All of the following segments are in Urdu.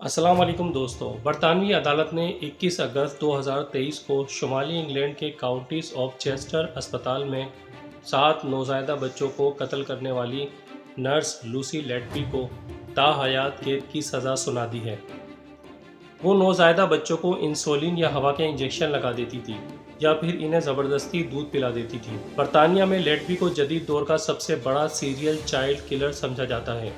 السلام علیکم دوستو، برطانوی عدالت نے 21 اگست 2023 کو شمالی انگلینڈ کے کاؤنٹیز آف چیسٹر اسپتال میں 7 نوزائیدہ بچوں کو قتل کرنے والی نرس لوسی لیٹبی کو تاحیات قید کی سزا سنا دی ہے۔ وہ نوزائیدہ بچوں کو انسولین یا ہوا کے انجیکشن لگا دیتی تھی یا پھر انہیں زبردستی دودھ پلا دیتی تھی۔ برطانیہ میں لیٹبی کو جدید دور کا سب سے بڑا سیریل چائلڈ کلر سمجھا جاتا ہے۔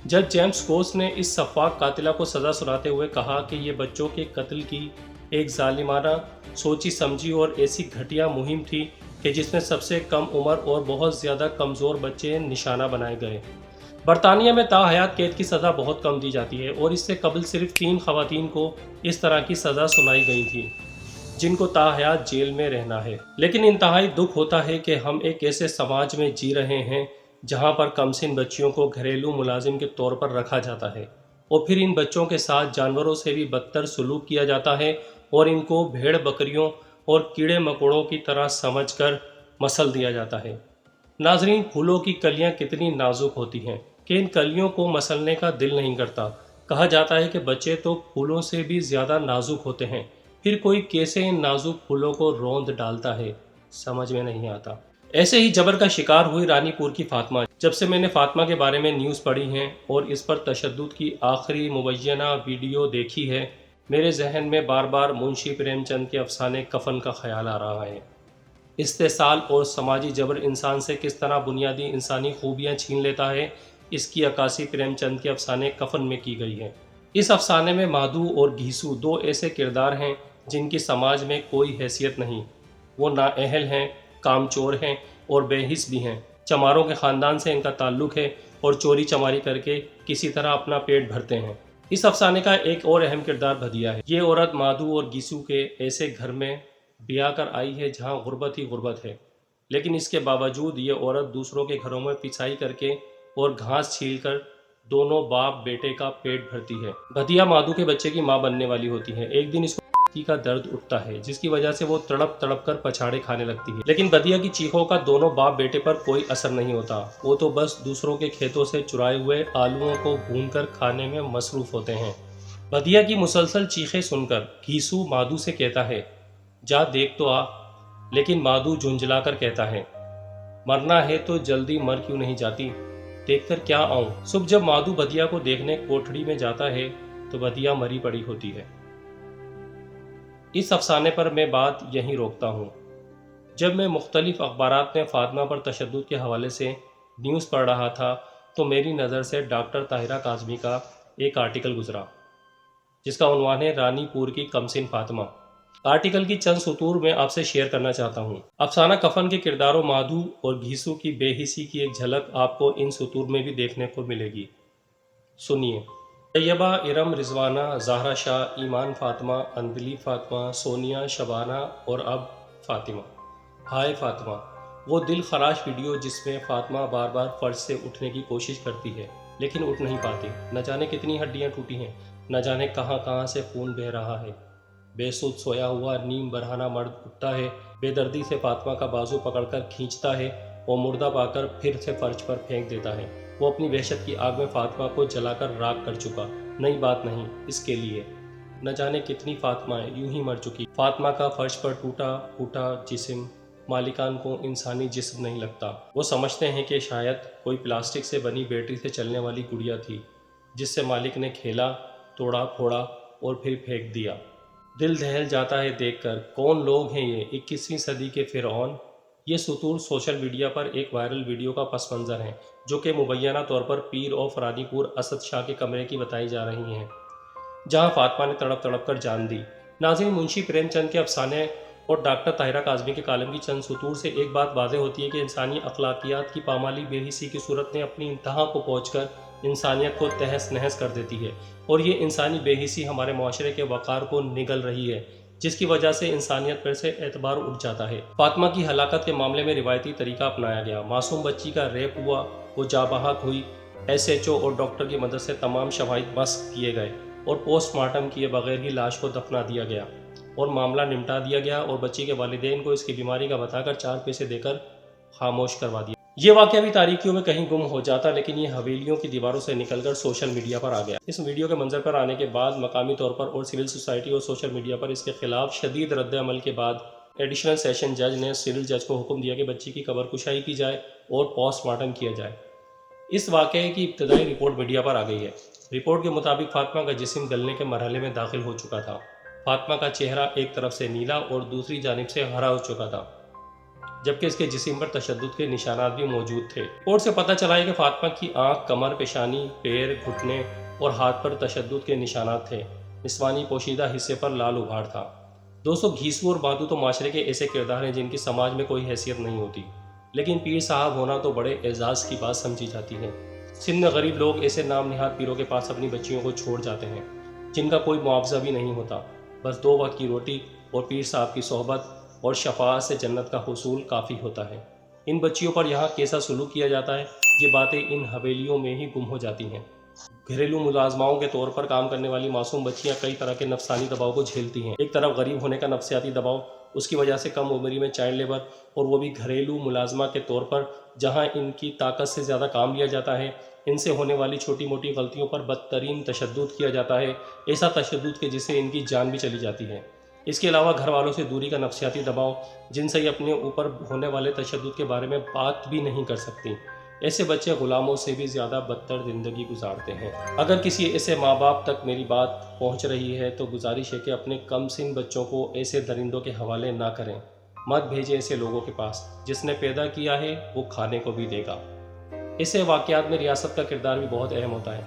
جج جیمز کوس نے اس شفاق قاتلہ کو سزا سناتے ہوئے کہا کہ یہ بچوں کے قتل کی ایک ظالمانہ، سوچی سمجھی اور ایسی گھٹیا مہم تھی کہ جس میں سب سے کم عمر اور بہت زیادہ کمزور بچے نشانہ بنائے گئے۔ برطانیہ میں تاحیات قید کی سزا بہت کم دی جاتی ہے اور اس سے قبل صرف 3 خواتین کو اس طرح کی سزا سنائی گئی تھی جن کو تاحیات جیل میں رہنا ہے۔ لیکن انتہائی دکھ ہوتا ہے کہ ہم ایک ایسے سماج میں جی رہے ہیں جہاں پر کمسن بچیوں کو گھریلو ملازم کے طور پر رکھا جاتا ہے اور پھر ان بچوں کے ساتھ جانوروں سے بھی بدتر سلوک کیا جاتا ہے اور ان کو بھیڑ بکریوں اور کیڑے مکوڑوں کی طرح سمجھ کر مسل دیا جاتا ہے۔ ناظرین، پھولوں کی کلیاں کتنی نازک ہوتی ہیں کہ ان کلیوں کو مسلنے کا دل نہیں کرتا۔ کہا جاتا ہے کہ بچے تو پھولوں سے بھی زیادہ نازک ہوتے ہیں، پھر کوئی کیسے ان نازک پھولوں کو روند ڈالتا ہے، سمجھ میں نہیں آتا۔ ایسے ہی جبر کا شکار ہوئی رانی پور کی فاطمہ۔ جب سے میں نے فاطمہ کے بارے میں نیوز پڑھی ہیں اور اس پر تشدد کی آخری مبینہ ویڈیو دیکھی ہے، میرے ذہن میں بار بار منشی پریم چند کے افسانے کفن کا خیال آ رہا ہے۔ استحصال اور سماجی جبر انسان سے کس طرح بنیادی انسانی خوبیاں چھین لیتا ہے، اس کی عکاسی پریم چند کے افسانے کفن میں کی گئی ہے۔ اس افسانے میں مادھو اور گھیسو 2 ایسے کردار ہیں جن کی سماج میں کوئی حیثیت نہیں۔ وہ نااہل ہیں، کامچور ہیں اور بے حس بھی ہیں۔ چماروں کے خاندان سے ان کا تعلق ہے اور چوری چماری کر کے کسی طرح اپنا پیٹ بھرتے ہیں۔ اس افسانے کا ایک اور اہم کردار بھدیا ہے۔ یہ عورت مادھو اور گیسو کے ایسے گھر میں بیاہ کر آئی ہے جہاں غربت ہی غربت ہے، لیکن اس کے باوجود یہ عورت دوسروں کے گھروں میں پسائی کر کے اور گھاس چھیل کر دونوں باپ بیٹے کا پیٹ بھرتی ہے۔ بھدیا مادھو کے بچے کی ماں بننے والی ہوتی ہے۔ ایک دن اس کو کا درد اٹھتا ہے جس کی وجہ سے وہ تڑپ تڑپ کر پچھاڑے کھانے لگتی ہے، لیکن بھدیا کی چیخوں کا دونوں باپ بیٹے پر کوئی اثر نہیں ہوتا۔ وہ تو بس دوسروں کے کھیتوں سے چرائے ہوئے آلوؤں کو بھون کر کھانے میں مصروف ہوتے ہیں۔ بھدیا کی مسلسل چیخیں سن کر گھیسو مادھو سے کہتا ہے، جا دیکھ تو آ، لیکن مادھو جھنجھلا کر کہتا ہے، مرنا ہے تو جلدی مر کیوں نہیں جاتی، دیکھ کر کیا آؤں۔ صبح جب مادھو بھدیا کو دیکھنے کوٹھڑی میں جاتا ہے تو بھدیا مری پڑی ہوتی ہے۔ اس افسانے پر میں بات یہیں روکتا ہوں۔ جب میں مختلف اخبارات میں فاطمہ پر تشدد کے حوالے سے نیوز پڑھ رہا تھا تو میری نظر سے ڈاکٹر طاہرہ کاظمی کا ایک آرٹیکل گزرا جس کا عنوان ہے رانی پور کی کمسن فاطمہ۔ آرٹیکل کی چند سطور میں آپ سے شیئر کرنا چاہتا ہوں۔ افسانہ کفن کے کرداروں مادھو اور گھیسو کی بے حسی کی ایک جھلک آپ کو ان سطور میں بھی دیکھنے کو ملے گی۔ سنیے۔ طیبہ، ارم، رضوانہ، زہرا شاہ، ایمان فاطمہ، اندلی فاطمہ، سونیا، شبانہ اور اب فاطمہ۔ ہائے فاطمہ، وہ دل خراش ویڈیو جس میں فاطمہ بار بار فرش سے اٹھنے کی کوشش کرتی ہے لیکن اٹھ نہیں پاتی۔ نہ جانے کتنی ہڈیاں ٹوٹی ہیں، نہ جانے کہاں کہاں سے خون بہہ رہا ہے۔ بے سود سویا ہوا نیم برہنہ مرد اٹھتا ہے، بے دردی سے فاطمہ کا بازو پکڑ کر کھینچتا ہے اور مردہ پا کر پھر سے فرش پر پھینک دیتا ہے۔ وہ اپنی وحشت کی آگ میں فاطمہ کو جلا کر راکھ کر چکا۔ نئی بات نہیں اس کے لیے، نہ جانے کتنی فاطمائیں یوں ہی مر چکی۔ فاطمہ کا فرش پر ٹوٹا پھوٹا جسم مالکان کو انسانی جسم نہیں لگتا۔ وہ سمجھتے ہیں کہ شاید کوئی پلاسٹک سے بنی بیٹری سے چلنے والی گڑیا تھی جس سے مالک نے کھیلا، توڑا پھوڑا اور پھر پھینک دیا۔ دل دہل جاتا ہے دیکھ کر، کون لوگ ہیں یہ 21ویں صدی کے فرعون۔ یہ سطور سوشل میڈیا پر ایک وائرل ویڈیو کا پس منظر ہیں جو کہ مبینہ طور پر پیر آف رانی پور اسد شاہ کے کمرے کی بتائی جا رہی ہیں جہاں فاطمہ نے تڑپ تڑپ کر جان دی۔ ناظرین، منشی پریم چند کے افسانے اور ڈاکٹر طاہرہ کاظمی کے کالم کی چند سطور سے ایک بات واضح ہوتی ہے کہ انسانی اخلاقیات کی پامالی بے حسی کی صورت میں اپنی انتہا کو پہنچ کر انسانیت کو تہس نہس کر دیتی ہے، اور یہ انسانی بے حسی ہمارے معاشرے کے وقار کو نگل رہی ہے جس کی وجہ سے انسانیت پر سے اعتبار اٹھ جاتا ہے۔ فاطمہ کی ہلاکت کے معاملے میں روایتی طریقہ اپنایا گیا۔ معصوم بچی کا ریپ ہوا، وہ جاں بحق ہوئی، ایس ایچ او اور ڈاکٹر کی مدد سے تمام شواہد مسخ کیے گئے اور پوسٹ مارٹم کیے بغیر ہی لاش کو دفنا دیا گیا اور معاملہ نمٹا دیا گیا اور بچی کے والدین کو اس کی بیماری کا بتا کر 4 پیسے دے کر خاموش کروا دیا۔ یہ واقعہ بھی تاریکیوں میں کہیں گم ہو جاتا، لیکن یہ حویلیوں کی دیواروں سے نکل کر سوشل میڈیا پر آ گیا۔ اس ویڈیو کے منظر پر آنے کے بعد مقامی طور پر اور سول سوسائٹی اور سوشل میڈیا پر اس کے خلاف شدید رد عمل کے بعد ایڈیشنل سیشن جج نے سول جج کو حکم دیا کہ بچی کی قبر کشائی کی جائے اور پوسٹ مارٹم کیا جائے۔ اس واقعے کی ابتدائی رپورٹ میڈیا پر آ گئی ہے۔ رپورٹ کے مطابق فاطمہ کا جسم گلنے کے مرحلے میں داخل ہو چکا تھا۔ فاطمہ کا چہرہ ایک طرف سے نیلا اور دوسری جانب سے ہرا ہو چکا تھا، جبکہ اس کے جسم پر تشدد کے نشانات بھی موجود تھے۔ رپورٹ سے پتہ چلا ہے کہ فاطمہ کی آنکھ، کمر، پیشانی، پیر، گھٹنے اور ہاتھ پر تشدد کے نشانات تھے۔ نسوانی پوشیدہ حصے پر لال ابھار تھا۔ دوستو، گھیسو اور مادھو تو معاشرے کے ایسے کردار ہیں جن کی سماج میں کوئی حیثیت نہیں ہوتی، لیکن پیر صاحب ہونا تو بڑے اعزاز کی بات سمجھی جاتی ہے۔ سندھ میں غریب لوگ ایسے نام نہاد پیروں کے پاس اپنی بچیوں کو چھوڑ جاتے ہیں جن کا کوئی معاوضہ بھی نہیں ہوتا، بس 2 وقت کی روٹی اور پیر صاحب کی صحبت اور شفاعت سے جنت کا حصول کافی ہوتا ہے۔ ان بچیوں پر یہاں کیسا سلوک کیا جاتا ہے، یہ باتیں ان حویلیوں میں ہی گم ہو جاتی ہیں۔ گھریلو ملازماؤں کے طور پر کام کرنے والی معصوم بچیاں کئی طرح کے نفسانی دباؤ کو جھیلتی ہیں۔ ایک طرف غریب ہونے کا نفسیاتی دباؤ، اس کی وجہ سے کم عمری میں چائلڈ لیبر، اور وہ بھی گھریلو ملازمہ کے طور پر، جہاں ان کی طاقت سے زیادہ کام لیا جاتا ہے۔ ان سے ہونے والی چھوٹی موٹی غلطیوں پر بدترین تشدد کیا جاتا ہے، ایسا تشدد کہ جس سے ان کی جان بھی چلی جاتی ہے۔ اس کے علاوہ گھر والوں سے دوری کا نفسیاتی دباؤ، جن سے یہ اپنے اوپر ہونے والے تشدد کے بارے میں بات بھی نہیں کر سکتی۔ ایسے بچے غلاموں سے بھی زیادہ بدتر زندگی گزارتے ہیں۔ اگر کسی ایسے ماں باپ تک میری بات پہنچ رہی ہے تو گزارش ہے کہ اپنے کم سن بچوں کو ایسے درندوں کے حوالے نہ کریں۔ مت بھیجیں ایسے لوگوں کے پاس۔ جس نے پیدا کیا ہے وہ کھانے کو بھی دے گا۔ ایسے واقعات میں ریاست کا کردار بھی بہت اہم ہوتا ہے۔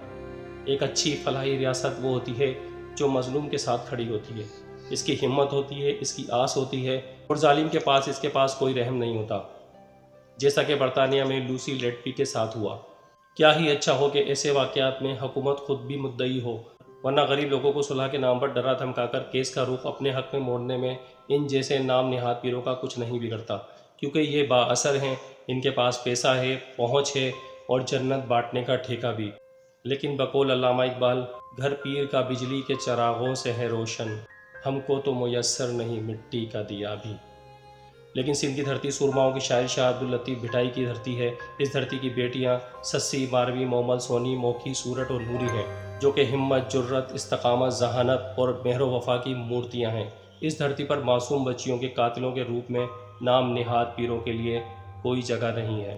ایک اچھی فلاحی ریاست وہ ہوتی ہے جو مظلوم کے ساتھ کھڑی ہوتی ہے، اس کی ہمت ہوتی ہے، اس کی آس ہوتی ہے، اور ظالم کے پاس اس کے پاس کوئی رحم نہیں ہوتا، جیسا کہ برطانیہ میں لوسی لیٹپی کے ساتھ ہوا۔ کیا ہی اچھا ہو کہ ایسے واقعات میں حکومت خود بھی مدعی ہو، ورنہ غریب لوگوں کو صلح کے نام پر ڈرا دھمکا کر کیس کا رخ اپنے حق میں موڑنے میں ان جیسے نام نہاد پیروں کا کچھ نہیں بگڑتا، کیونکہ یہ با اثر ہیں، ان کے پاس پیسہ ہے، پہنچ ہے اور جنت بانٹنے کا ٹھیکہ بھی۔ لیکن بقول علامہ اقبال، گھر پیر کا بجلی کے چراغوں سے ہے روشن، ہم کو تو میسر نہیں مٹی کا دیا بھی۔ لیکن سندھ کی دھرتی سرماؤں کی شاعر شاہ عبداللطیف بھٹائی کی دھرتی ہے۔ اس دھرتی کی بیٹیاں سسی، ماروی، مومل، سونی، موکھی، سورٹ اور نوری ہیں، جو کہ ہمت، جرت، استقامت، ذہانت اور مہر و وفا کی مورتیاں ہیں۔ اس دھرتی پر معصوم بچیوں کے قاتلوں کے روپ میں نام نہاد پیروں کے لیے کوئی جگہ نہیں ہے۔